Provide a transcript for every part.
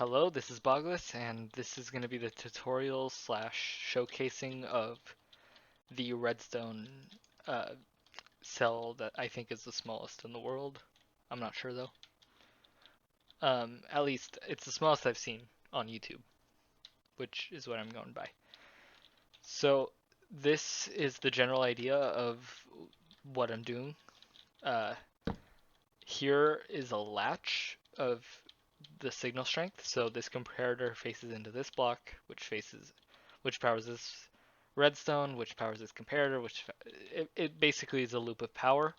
Hello, this is Bogless, and this is going to be the tutorial slash showcasing of the redstone uh, cell that I think is the smallest in the world. I'm not sure though. At least it's the smallest I've seen on YouTube, which is what I'm going by. So this is the general idea of what I'm doing. Uh, Here is a latch of the signal strength. So this comparator faces into this block, which powers this redstone, which powers this comparator, it basically is a loop of power,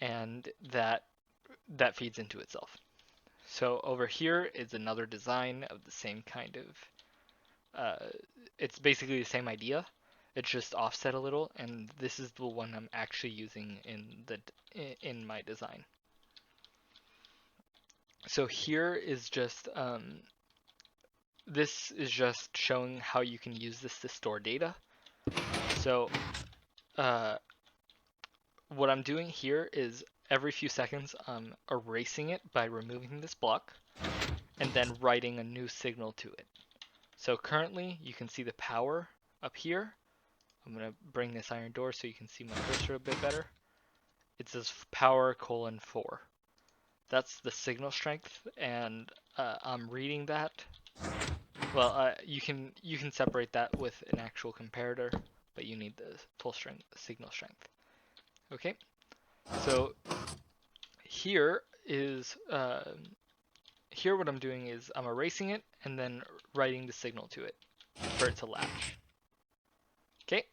and that feeds into itself. So over here is another design of the same kind of. It's basically the same idea. It's just offset a little, and this is the one I'm actually using in my design. So here is just this is just showing how you can use this to store data. So uh, what I'm doing here is every few seconds I'm erasing it by removing this block and then writing a new signal to it. So currently you can see the power up here. I'm going to bring this iron door so you can see my cursor a bit better. It says power colon 4. That's the signal strength, and I'm reading that. Well, you can separate that with an actual comparator, but you need the full strength signal strength. Okay, so here is here what I'm doing is I'm erasing it and then writing the signal to it for it to latch. Okay,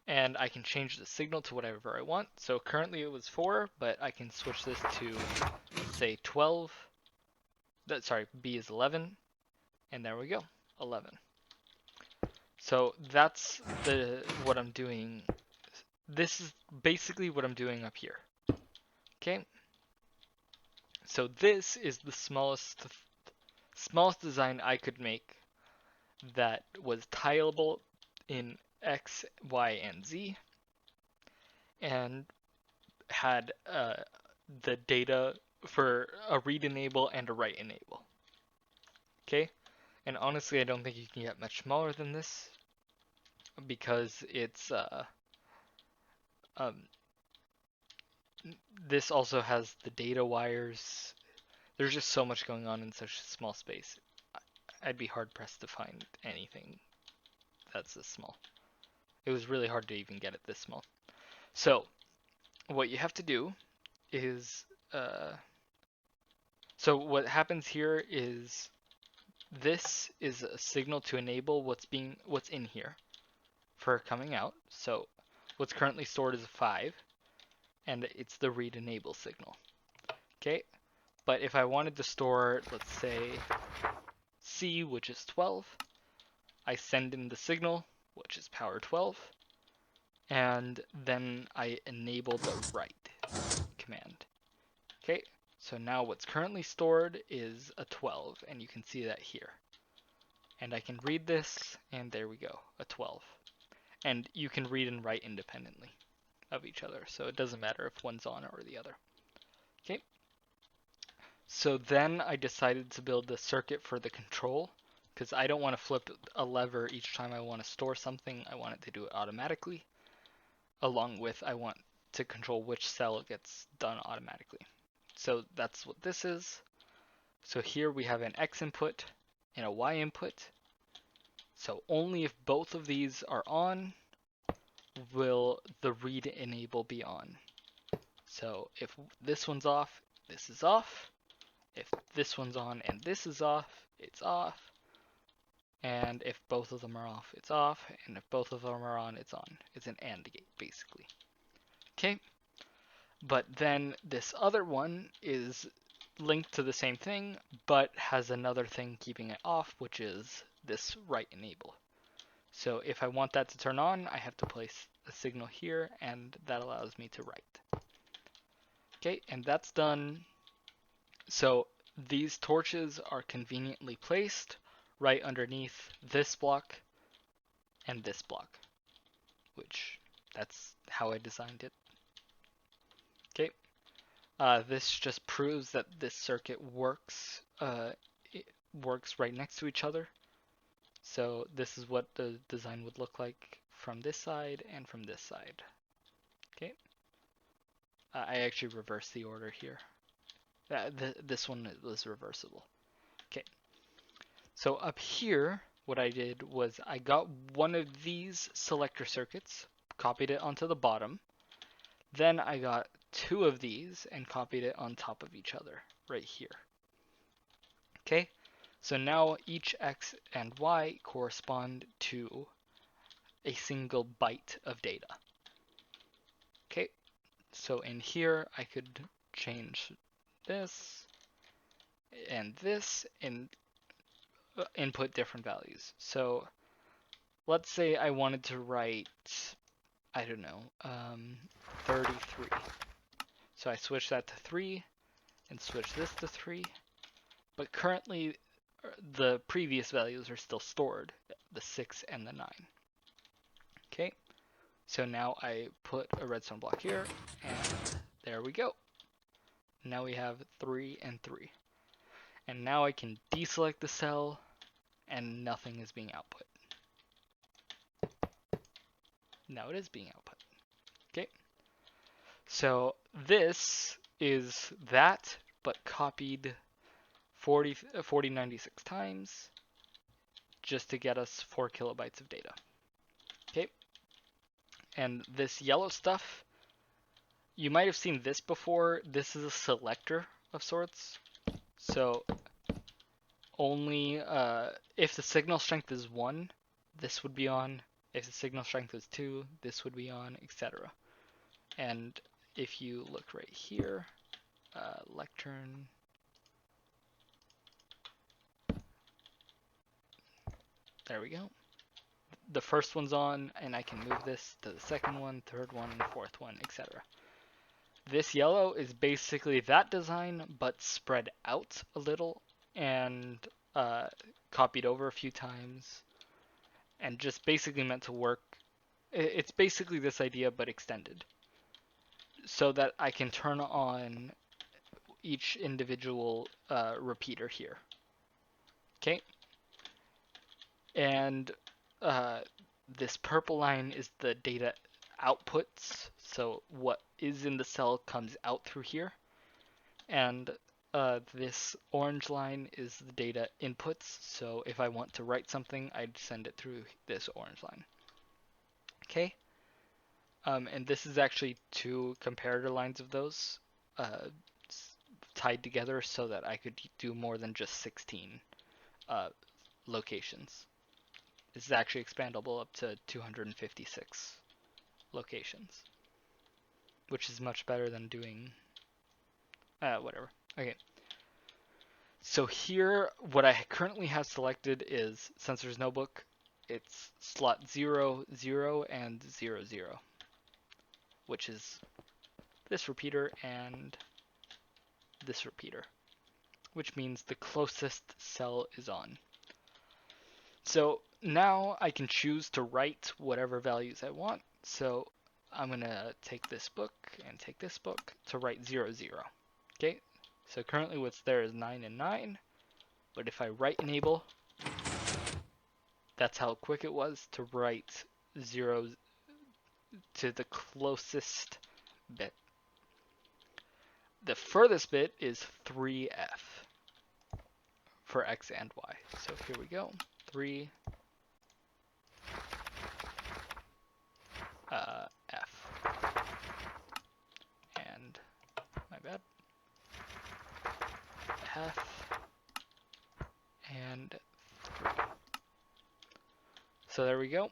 and I can change the signal to whatever I want. So currently it was 4, but I can switch this to say 12. Sorry, B is 11, and there we go, 11. So that's what I'm doing. This is basically what I'm doing up here. Okay. So this is the smallest design I could make that was tileable in X, Y, and Z, and had the data for a read enable and a write enable. Okay. And honestly, I don't think you can get much smaller than this because it's um, this also has the data wires. There's just so much going on in such a small space. I'd be hard pressed to find anything that's this small. It was really hard to even get it this small. So what you have to do is, so what happens here is this is a signal to enable what's in here for coming out. So what's currently stored is a 5, and it's the read enable signal. Okay, but if I wanted to store, let's say, C, which is 12, I send in the signal, which is power 12, and then I enable the write command. Okay, so now what's currently stored is a 12, and you can see that here. And I can read this, and there we go, a 12. And you can read and write independently of each other, so it doesn't matter if one's on or the other. Okay, so then I decided to build the circuit for the control, because I don't want to flip a lever each time I want to store something. I want it to do it automatically. Along with I want to control which cell gets done automatically. So that's what this is. So here we have an X input and a Y input. So only if both of these are on will the read enable be on. So if this one's off, this is off. If this one's on and this is off, it's off. And if both of them are off, it's off. And if both of them are on, it's on. It's an AND gate, basically. Okay, but then this other one is linked to the same thing, but has another thing keeping it off, which is this write enable. So if I want that to turn on, I have to place a signal here, and that allows me to write. Okay, and that's done. So these torches are conveniently placed right underneath this block and this block, which that's how I designed it. Okay, this just proves that this circuit works works right next to each other. So this is what the design would look like from this side and from this side. Okay. I actually reversed the order here. This one was reversible. Okay. So up here, what I did was I got one of these selector circuits, copied it onto the bottom. Then I got two of these and copied it on top of each other right here. Okay. So now each X and Y correspond to a single byte of data. Okay, so in here I could change this and input different values. So let's say I wanted to write, I don't know, 33. So I switch that to 3 and switch this to 3. But currently the previous values are still stored, the 6 and the 9. Okay, so now I put a redstone block here, and there we go. Now we have 3 and 3. And now I can deselect the cell, and nothing is being output. Now it is being output. Okay, so this is that, but copied 4096 times, just to get us 4 kilobytes of data. Okay, and this yellow stuff, you might have seen this before. This is a selector of sorts. So only if the signal strength is 1, this would be on. If the signal strength is 2, this would be on, etc. And if you look right here, lectern, there we go. The first one's on, and I can move this to the second one, third one, fourth one, etc. This yellow is basically that design, but spread out a little and copied over a few times, and just basically meant to work. It's basically this idea, but extended, so that I can turn on each individual repeater here. Okay, and this purple line is the data outputs, so what is in the cell comes out through here, and this orange line is the data inputs, so if I want to write something, I'd send it through this orange line. Okay, and this is actually two comparator lines of those tied together so that I could do more than just 16 locations. This is actually expandable up to 256 locations, which is much better than doing whatever. Okay. So here, what I currently have selected is, since there's no book, it's slot 0, 0, and 0, 0, which is this repeater and this repeater, which means the closest cell is on. So now I can choose to write whatever values I want. So I'm going to take this book and take this book to write 0, 0. Okay, so currently what's there is 9 and 9. But if I write enable, that's how quick it was to write 0 to the closest bit. The furthest bit is 3F for X and Y. So here we go, 3 F. And my bad. F and 3. So there we go.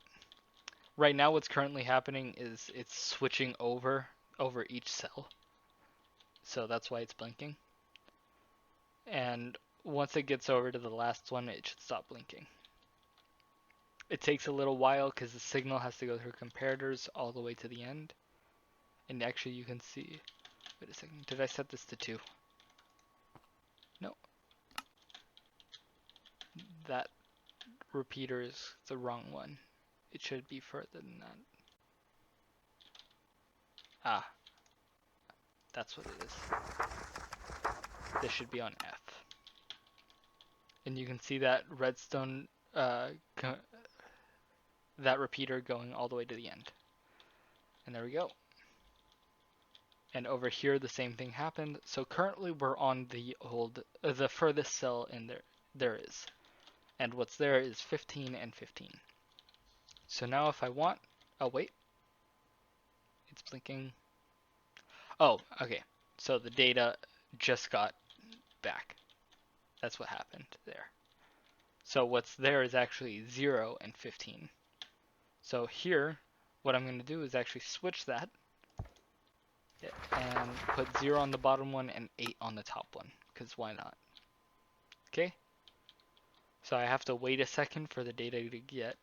Right now what's currently happening is it's switching over each cell. So that's why it's blinking. And once it gets over to the last one, it should stop blinking. It takes a little while because the signal has to go through comparators all the way to the end. And actually you can see, wait a second, did I set this to 2? No. That repeater is the wrong one. It should be further than that. Ah, that's what it is. This should be on F. and you can see that redstone, that repeater going all the way to the end. And there we go. And over here, the same thing happened. So currently we're on the furthest cell in there is. And what's there is 15 and 15. So now if I want, oh wait, it's blinking. Oh, okay. So the data just got back. That's what happened there. So what's there is actually 0 and 15. So here, what I'm going to do is actually switch that and put 0 on the bottom one and 8 on the top one, because why not? Okay? So I have to wait a second for the data to get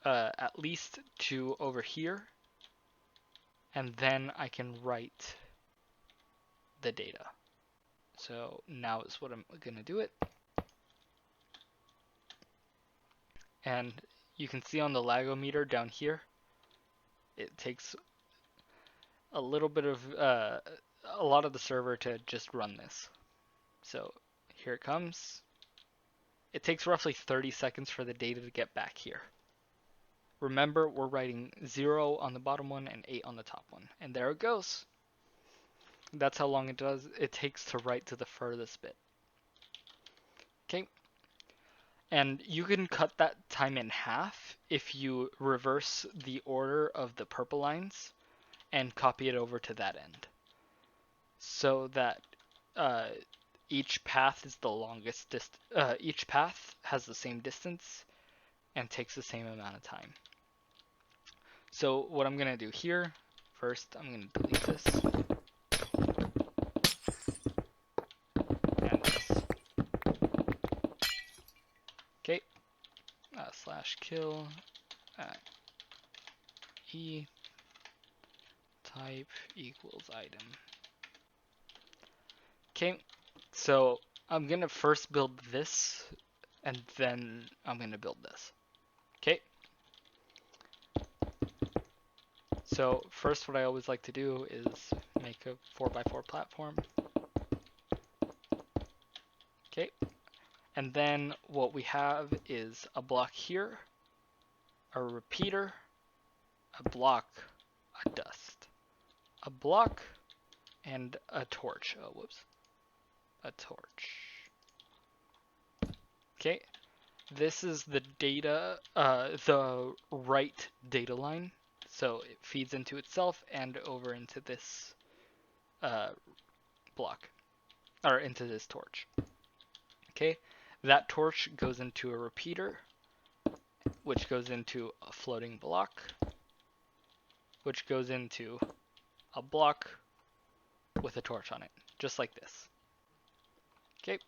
at least to over here, and then I can write the data. So now is what I'm going to do it. And you can see on the lagometer down here, it takes a little bit of, a lot of the server to just run this. So here it comes. It takes roughly 30 seconds for the data to get back here. Remember, we're writing 0 on the bottom one and 8 on the top one. And there it goes. That's how long it takes to write to the furthest bit. Okay. And you can cut that time in half if you reverse the order of the purple lines and copy it over to that end. So that each path is the longest each path has the same distance and takes the same amount of time. So what I'm going to do here, first I'm going to delete this. And this. Okay. /kill e type equals item. Okay. So I'm going to first build this, and then I'm going to build this. Okay. So first what I always like to do is make a 4x4 platform. Okay. And then what we have is a block here, a repeater, a block, a dust, a block, and a torch. Oh, whoops. A torch. Okay. This is the data, the right data line. So it feeds into itself and over into this block, or into this torch. Okay, that torch goes into a repeater, which goes into a floating block, which goes into a block with a torch on it, just like this. Okay,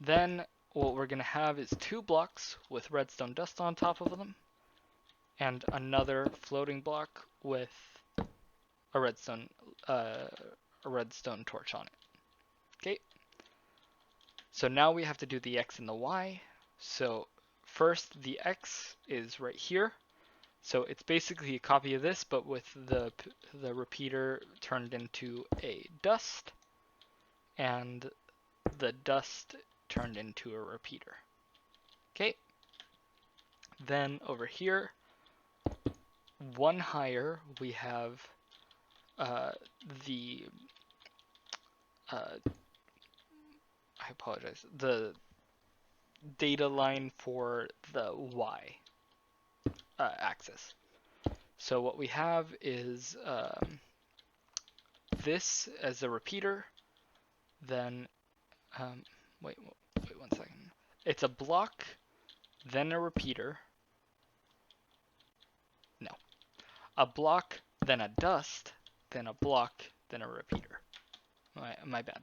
then what we're going to have is 2 blocks with redstone dust on top of them, and another floating block with a redstone torch on it. Okay. So now we have to do the X and the Y. So first the X is right here. So it's basically a copy of this, but with the repeater turned into a dust, and the dust turned into a repeater. Okay. Then over here, one higher, we have the I apologize, the data line for the Y axis. So what we have is this as a repeater, then, wait 1 second. It's a block, then a repeater. No. A block, then a dust, then a block, then a repeater. My bad.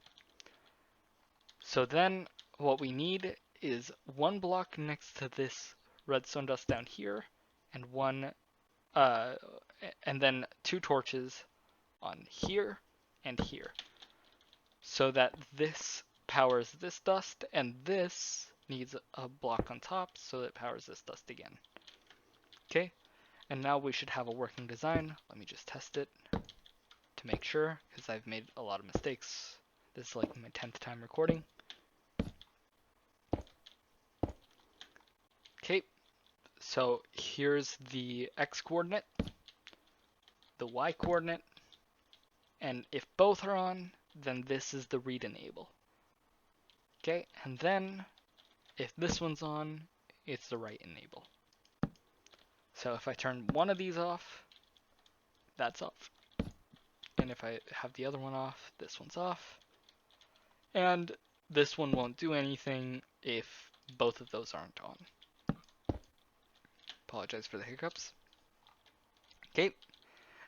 So then what we need is 1 block next to this redstone dust down here, and and then 2 torches on here and here, so that this powers this dust, and this needs a block on top so that it powers this dust again. Okay, and now we should have a working design. Let me just test it to make sure, because I've made a lot of mistakes. This is like my 10th time recording. Okay, so here's the x coordinate, the y coordinate, and if both are on, then this is the read enable. Okay, and then if this one's on, it's the write enable. So if I turn one of these off, that's off. And if I have the other one off, this one's off. And this one won't do anything if both of those aren't on. Apologize for the hiccups. Okay,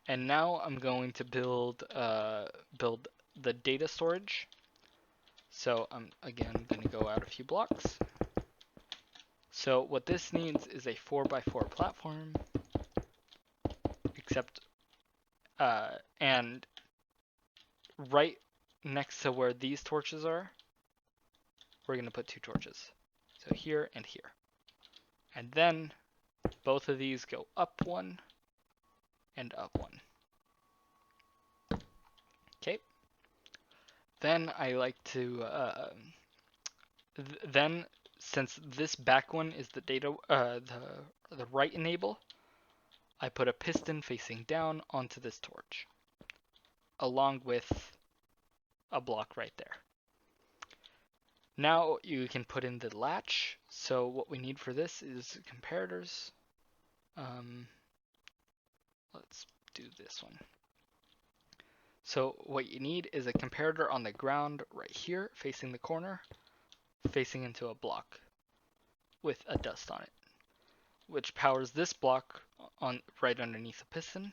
and now I'm going to build the data storage. So I'm again going to go out a few blocks. So what this needs is a 4x4 platform, except and right next to where these torches are, we're going to put 2 torches. So here and here. And then both of these go up 1 and up 1. Okay. Then I like to then since this back one is the data the write enable, I put a piston facing down onto this torch, along with a block right there. Now you can put in the latch. So what we need for this is comparators. Let's do this one. So what you need is a comparator on the ground right here, facing the corner, facing into a block with a dust on it, which powers this block on right underneath the piston.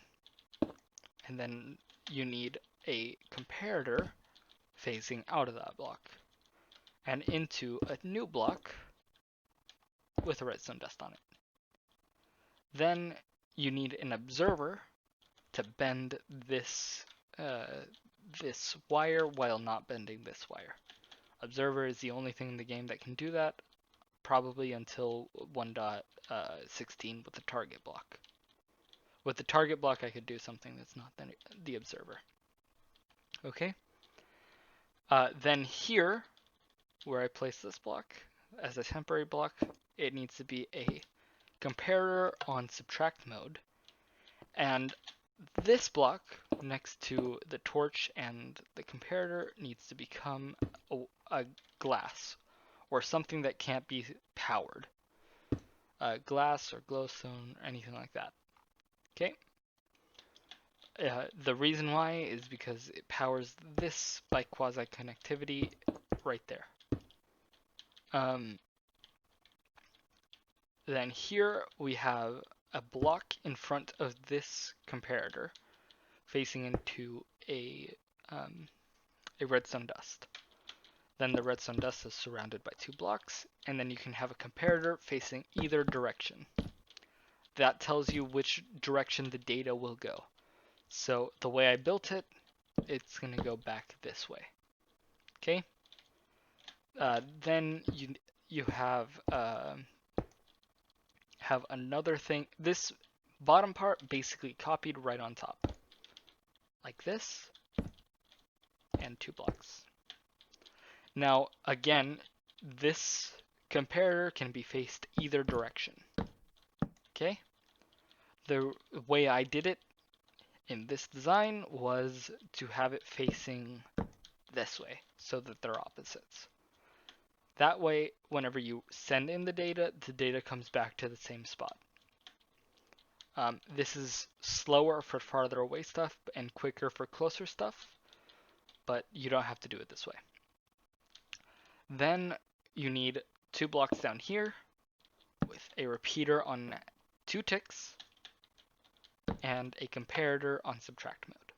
And then you need a comparator facing out of that block and into a new block with a redstone dust on it. Then you need an observer to bend this this wire while not bending this wire. Observer is the only thing in the game that can do that, probably until 1.16 with the target block. With the target block, I could do something that's not the observer. Okay. Then here, where I place this block as a temporary block, it needs to be a comparator on subtract mode, and this block next to the torch and the comparator needs to become a glass, or something that can't be powered. Glass or glowstone, or anything like that. Okay. The reason why is because it powers this by quasi-connectivity right there. Then here we have a block in front of this comparator facing into a redstone dust. Then the redstone dust is surrounded by 2 blocks, and then you can have a comparator facing either direction. That tells you which direction the data will go. So the way I built it, it's going to go back this way. Okay. Then you have another thing. This bottom part basically copied right on top, like this, and 2 blocks. Now again, this comparator can be faced either direction. Okay. The way I did it in this design was to have it facing this way so that they're opposites. That way, whenever you send in the data comes back to the same spot. This is slower for farther away stuff and quicker for closer stuff, but you don't have to do it this way. Then you need 2 blocks down here with a repeater on 2 ticks and a comparator on subtract mode.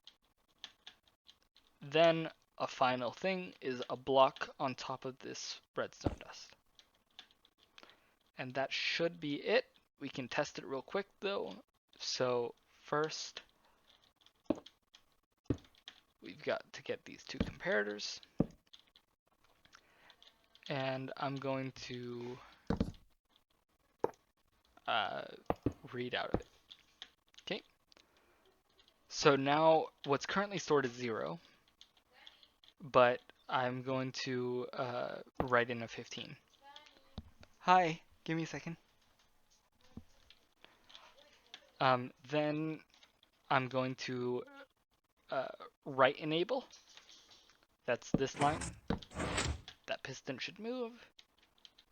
Then a final thing is a block on top of this redstone dust. And that should be it. We can test it real quick though. So first, we've got to get these 2 comparators. And I'm going to read out of it. Okay. So now what's currently stored is 0, but I'm going to write in a 15. Hi, give me a second. Then I'm going to uh, write enable. That's this line. That piston should move.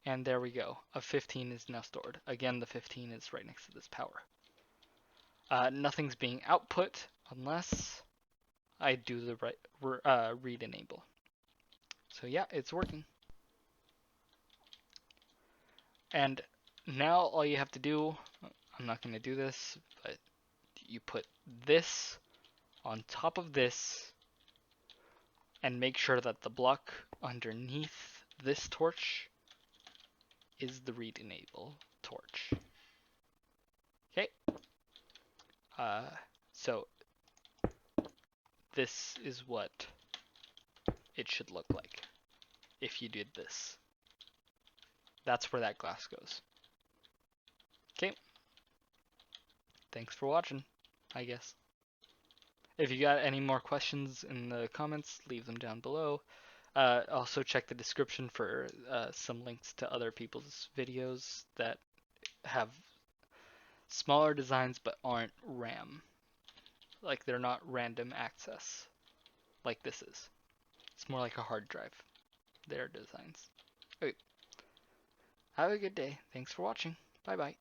And there we go. A 15 is now stored. Again, the 15 is right next to this power. Nothing's being output unless I do the read enable. So yeah, it's working. And now all you have to do, I'm not going to do this, but you put this on top of this and make sure that the block underneath this torch is the read enable torch. Okay. So this is what it should look like if you did this. That's where that glass goes. Okay. Thanks for watching, I guess. If you got any more questions in the comments, leave them down below. Also check the description for some links to other people's videos that have smaller designs but aren't RAM. Like they're not random access like this is. It's more like a hard drive, their designs. Okay. Have a good day. Thanks for watching. Bye bye.